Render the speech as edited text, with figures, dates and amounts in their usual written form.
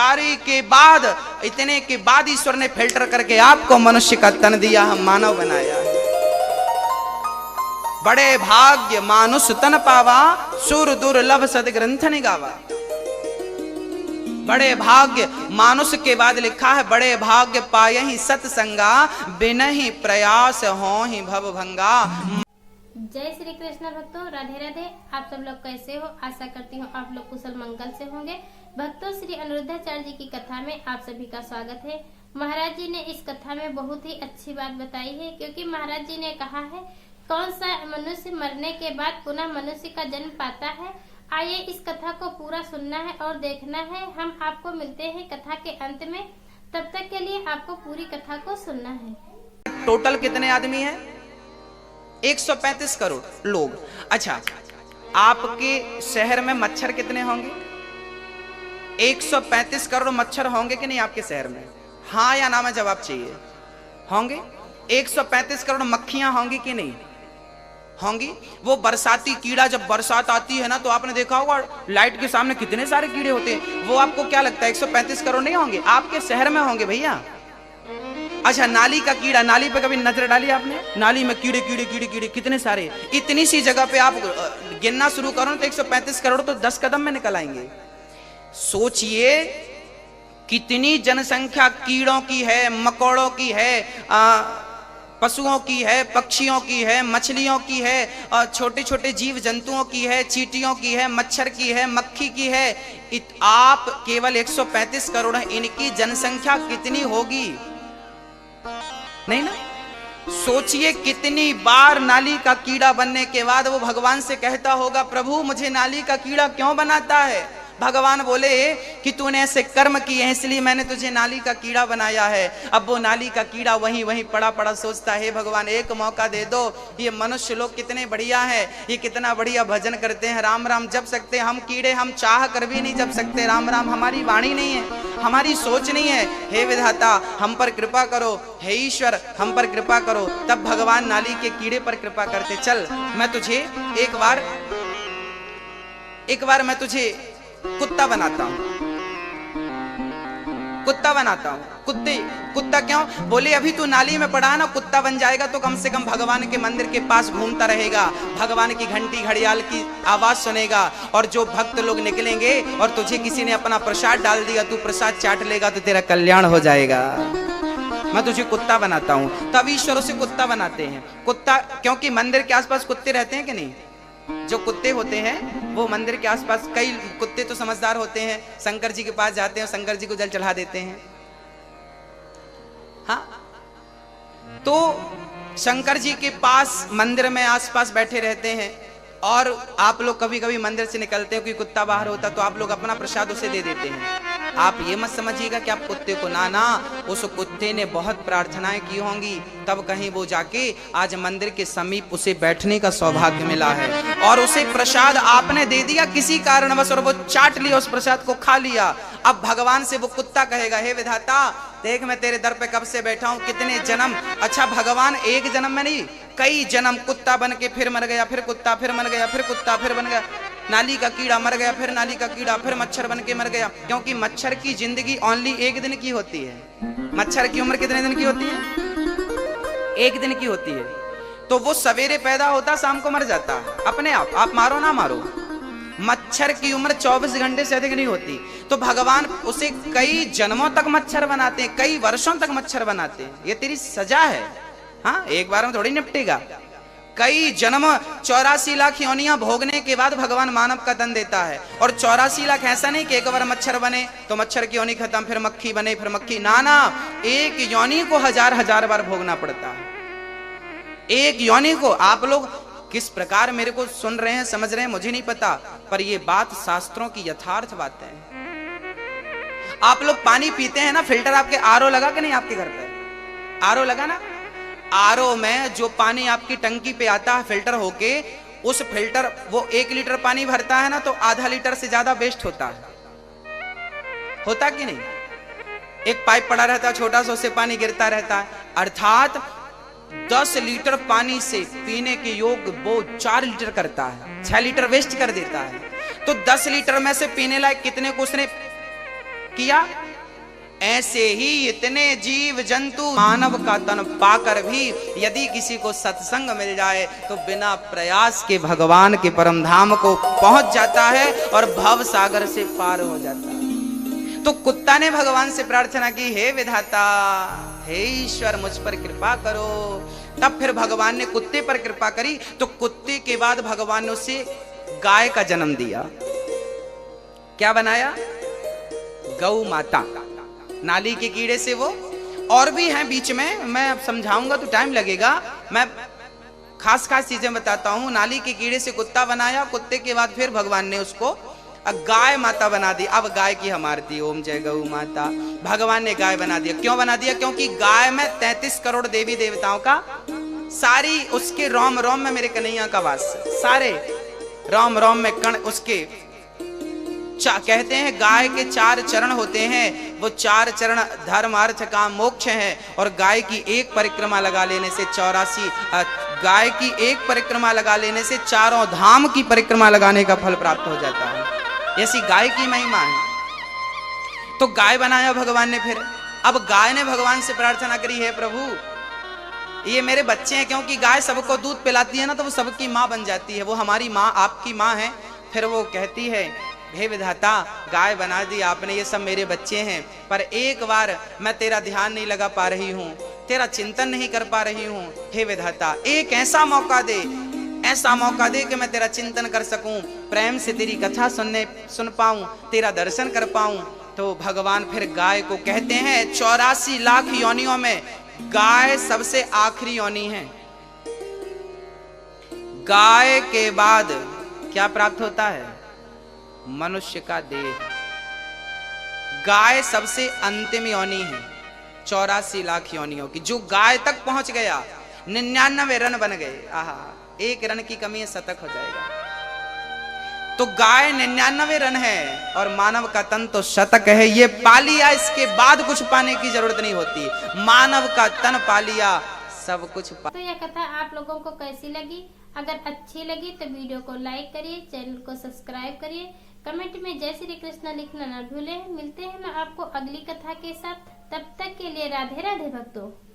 सारी के बाद, इतने के बाद ईश्वर ने फिल्टर करके आपको मनुष्य का तन दिया, हम मानव बनाया। बड़े भाग्य मानुष तन पावा, सुर दुर्लभ सदग्रंथ निगावा। बड़े भाग्य मानुष के बाद लिखा है, बड़े भाग्य पाए ही सत्संगा, बिन ही प्रयास हो ही भव भंगा। जय श्री कृष्ण भक्तों, राधे राधे। आप सब लोग कैसे हो? आशा करती हूँ आप लोग कुशल मंगल से होंगे। भक्तों, श्री अनिरुद्धाचार्य जी की कथा में आप सभी का स्वागत है। महाराज जी ने इस कथा में बहुत ही अच्छी बात बताई है, क्योंकि महाराज जी ने कहा है कौन सा मनुष्य मरने के बाद पुनः मनुष्य का जन्म पाता है। आइए इस कथा को पूरा सुनना है और देखना है। हम आपको मिलते हैं कथा के अंत में, तब तक के लिए आपको पूरी कथा को सुनना है। टोटल कितने आदमी हैं? 135 करोड़ लोग। अच्छा, आपके शहर में मच्छर कितने होंगे? 135 करोड़ मच्छर होंगे कि नहीं आपके शहर में? हाँ या ना में जवाब चाहिए। होंगे। 135 करोड़ मक्खियां होंगी कि नहीं होंगी? वो बरसाती कीड़ा, जब बरसात आती है ना, तो आपने देखा होगा लाइट के सामने कितने सारे कीड़े होते हैं। वो आपको क्या लगता है 135 करोड़ नहीं होंगे? आपके शहर में होंगे भैया। अच्छा, नाली का कीड़ा, नाली पे कभी नजर डाली आपने? नाली में कीड़े कीड़े कीड़े कीड़े कितने सारे। इतनी सी जगह पे आप गिनना शुरू करो तो 135 करोड़ तो 10 कदम में निकल आएंगे। सोचिए कितनी जनसंख्या कीड़ों की है, मकोड़ों की है, पशुओं की है, पक्षियों की है, मछलियों की है, और छोटे छोटे जीव जंतुओं की है, चींटियों की है, मच्छर की है, मक्खी की है। आप केवल 135 करोड़ हैं, इनकी जनसंख्या कितनी होगी? नहीं ना? सोचिए कितनी बार नाली का कीड़ा बनने के बाद वो भगवान से कहता होगा, प्रभु मुझे नाली का कीड़ा क्यों बनाता है? भगवान बोले कि तूने ऐसे कर्म किए हैं इसलिए मैंने तुझे नाली का कीड़ा बनाया है। अब वो नाली का कीड़ा वहीं वहीं पड़ा पड़ा सोचता है, भगवान एक मौका दे दो। ये मनुष्य लोग कितने बढ़िया हैं, ये कितना बढ़िया भजन करते हैं, राम राम जप सकते हैं। हम कीड़े हम चाह कर भी नहीं जप सकते राम राम, हमारी वाणी नहीं है, हमारी सोच नहीं है। हे विधाता हम पर कृपा करो, हे ईश्वर हम पर कृपा करो। तब भगवान नाली के कीड़े पर कृपा करते, चल मैं तुझे एक बार मैं तुझे कुत्ता बनाता हूं, कुत्ता बनाता हूं। कुत्ता क्यों? बोले अभी तू नाली में पड़ा ना, कुत्ता बन जाएगा तो कम से कम भगवान के मंदिर के पास घूमता रहेगा, भगवान की घंटी घड़ियाल की आवाज सुनेगा, और जो भक्त लोग निकलेंगे और तुझे किसी ने अपना प्रसाद डाल दिया, तू प्रसाद चाट लेगा तो तेरा कल्याण हो जाएगा। मैं तुझे कुत्ता बनाता हूं। तब ईश्वर उसे कुत्ता बनाते हैं। कुत्ता क्योंकि मंदिर के आसपास कुत्ते रहते हैं कि नहीं? जो कुत्ते होते हैं वो मंदिर के आसपास, कई कुत्ते तो समझदार होते हैं, शंकर जी के पास जाते हैं, शंकर जी को जल चढ़ा देते हैं। हाँ, तो शंकर जी के पास मंदिर में आसपास बैठे रहते हैं, और आप लोग कभी कभी मंदिर से निकलते हैं, कोई कुत्ता बाहर होता तो आप लोग अपना प्रसाद उसे दे देते हैं। आप ये मत समझिएगा कि आप कुत्ते को, ना, उस कुत्ते ने बहुत प्रार्थनाएं की होंगी, तब कहीं वो जाके आज मंदिर के समीप उसे बैठने का सौभाग्य मिला है, और उसे प्रसाद आपने दे दिया किसी कारणवश, और वो चाट लिया, उस प्रसाद को खा लिया। अब भगवान से वो कुत्ता कहेगा, हे विधाता देख मैं तेरे दर पे कब से बैठा हूं, कितने जन्म। अच्छा, भगवान एक जन्म में नहीं, कई जन्म कुत्ता बन के फिर मर गया, फिर कुत्ता फिर मर गया, फिर कुत्ता फिर बन गया, नाली का कीड़ा मर गया, फिर नाली का कीड़ा, फिर मच्छर बन के मर गया। क्योंकि मच्छर की जिंदगी ओनली एक दिन की होती है। मच्छर की उम्र कितने दिन की होती है? एक दिन की होती है। तो वो सवेरे पैदा होता, शाम को मर जाता है अपने आप मारो ना मारो। मच्छर की उम्र 24 घंटे से अधिक नहीं होती। तो भगवान उसे कई जन्मों तक मच्छर बनाते हैं, कई वर्षों तक मच्छर बनाते हैं। ये तेरी सजा है। हाँ, एक बार में थोड़ी निपटेगा। कई जन्म 84 लाख योनियां भोगने के बाद भगवान मानव का तन देता है। और 84 लाख ऐसा नहीं कि एक बार मच्छर बने तो मच्छर की योनि खत्म, फिर मक्खी बने, फिर मक्खी, ना, एक योनि को हजार हजार बार भोगना पड़ता है। एक योनि को। आप लोग किस प्रकार मेरे को सुन रहे हैं, समझ रहे हैं, मुझे नहीं पता, पर ये बात शास्त्रों की यथार्थ बात है। आप लोग पानी पीते हैं ना, फिल्टर आपके आरओ लगा कि नहीं? आपके घर पे आरओ लगा ना? आरओ में जो पानी आपकी टंकी पे आता है फिल्टर होके, उस फिल्टर वो 1 लीटर पानी भरता है ना, तो आधा लीटर से ज्यादा वेस्ट होता है। होता कि नहीं? एक पाइप पड़ा रहता है छोटा सा, उससे पानी गिरता रहता है। अर्थात 10 लीटर पानी से पीने के योग्य वो 4 लीटर करता है, 6 लीटर वेस्ट कर देता है। तो 10 लीटर में से पीने लायक कितने को उसने किया। ऐसे ही इतने जीव जंतु मानव का तन पाकर भी यदि किसी को सत्संग मिल जाए तो बिना प्रयास के भगवान के परम धाम को पहुंच जाता है और भव सागर से पार हो जाता है। तो कुत्ता ने भगवान से प्रार्थना की, हे विधाता, हे ईश्वर, मुझ पर कृपा करो। तब फिर भगवान ने कुत्ते पर कृपा करी। तो कुत्ते के बाद भगवान ने उसे गाय का जन्म दिया। क्या बनाया? गौ माता। नाली के कीड़े से वो, और भी हैं बीच में, मैं अब समझाऊंगा तो टाइम लगेगा, मैं खास खास चीजें बताता हूं। नाली के कीड़े से कुत्ता बनाया, कुत्ते के बाद फिर भगवान ने उसको गाय माता बना दी। अब गाय की हम आरती, ओम जय गौ माता। भगवान ने गाय बना दिया। क्यों बना दिया? क्योंकि गाय में 33 करोड़ देवी देवताओं का सारी उसके रोम रोम में मेरे कन्हैया का वास है। सारे रोम रोम में कण उसके कहते हैं गाय के 4 चरण होते हैं। वो 4 चरण धर्म अर्थ काम मोक्ष हैं। और गाय की एक परिक्रमा लगा लेने से 84 गाय की एक परिक्रमा लगा लेने से 4 धाम की परिक्रमा लगाने का फल प्राप्त हो जाता है। ऐसी गाय की महिमा है। तो गाय बनाया भगवान ने। फिर अब गाय ने भगवान से प्रार्थना करी, हे प्रभु, ये मेरे बच्चे हैं। क्योंकि गाय सबको दूध पिलाती है ना, तो वो सबकी माँ बन जाती है। वो हमारी माँ, आपकी माँ है। फिर वो कहती है, हे विधाता, गाय बना दी आपने, ये सब मेरे बच्चे हैं, पर एक बार मैं तेरा ध्यान नहीं लगा पा रही हूँ, तेरा चिंतन नहीं कर पा रही हूँ। हे विधाता, एक ऐसा मौका दे, ऐसा मौका दे कि मैं तेरा चिंतन कर सकूं, प्रेम से तेरी कथा सुन पाऊं, तेरा दर्शन कर पाऊं। तो भगवान फिर गाय को कहते हैं, 84 लाख योनियों में गाय सबसे आखिरी योनि है। गाय के बाद क्या प्राप्त होता है? मनुष्य का देह। गाय सबसे अंतिम योनि है 84 लाख योनियों की। जो गाय तक पहुंच गया, 99 रन बन गए। आहा, 1 रन की कमी है, शतक हो जाएगा। तो गाय 99 रन है और मानव का तन तो शतक है। ये पा लिया, इसके बाद कुछ पाने की जरूरत नहीं होती। मानव का तन पा लिया, सब कुछ पा। तो यह कथा आप लोगों को कैसी लगी? अगर अच्छी लगी तो वीडियो को लाइक करिए, चैनल को सब्सक्राइब करिए, कमेंट में जय श्री कृष्ण लिखना न भूलें। मिलते हैं मैं आपको अगली कथा के साथ। तब तक के लिए राधे राधे भक्तों।